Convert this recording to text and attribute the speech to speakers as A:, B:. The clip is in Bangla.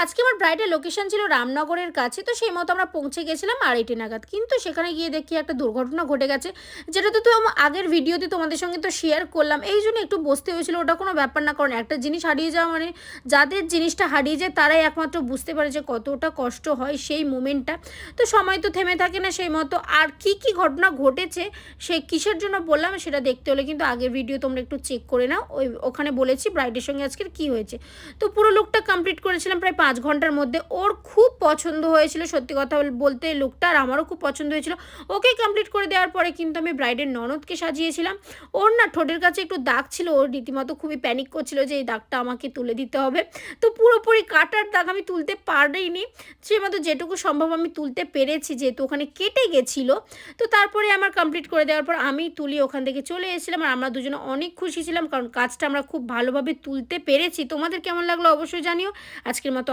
A: আজকে আমার ব্রাইডের লোকেশন ছিল রামনগরের কাছে। তো সেই মতো আমরা পৌঁছে গেছিলাম 2:30 নাগাদ। কিন্তু সেখানে গিয়ে দেখি একটা দুর্ঘটনা ঘটে গেছে। যেটা তো আগের ভিডিওতে তোমাদের সঙ্গে তো শেয়ার করলাম। এইজন্য একটু বসতে হয়েছিল। ওটা কোনো ব্যাপার না। কারণ একটা জিনিস হারিয়ে যাওয়া মানে যাদের জিনিসটা হারিয়ে যায় তারাই একমাত্র বুঝতে পারে যে কতটা কষ্ট হয় সেই মোমেন্টটা। তো সময় তো থেমে থাকে না সেই মতো। আর কি ঘটনা ঘটেছে সে কিসের জন্য বললাম সেটা দেখতে হলে কিন্তু আগের ভিডিও তোমরা একটু চেক করে নাও। ওখানে বলেছি ব্রাইডের সঙ্গে আজকের কি হয়েছে। তো পুরো লুকটা কমপ্লিট করেছিলাম প্রায় 5 ঘন্টার মধ্যে। ওর খুব পছন্দ হয়েছিল সত্যি কথা বলতে লুকটা, আর আমারও খুব পছন্দ হয়েছিল। ওকে কমপ্লিট করে দেওয়ার পরে কিন্তু আমি ব্রাইডের ননদকে সাজিয়েছিলাম। ওর না ঠোঁটের কাছে একটু দাগ ছিল। ওর রীতিমতো খুবই প্যানিক করছিল যে এই দাগটা আমাকে তুলে দিতে হবে। তো পুরোপুরি কাটার দাগ আমি তুলতে পারিনি। সেই মতো যেটুকু সম্ভব আমি তুলতে পেরেছি যেহেতু ওখানে কেটে গেছিলো। তো তারপরে আমার কমপ্লিট করে দেওয়ার পর আমি তুলি ওখান থেকে চলে এসেছিলাম। আর আমরা দুজনে অনেক খুশি ছিলাম কারণ কাজটা আমরা খুব ভালোভাবে তুলতে পেরেছি। তোমাদের কেমন লাগলো অবশ্যই জানিও। আজকের মতো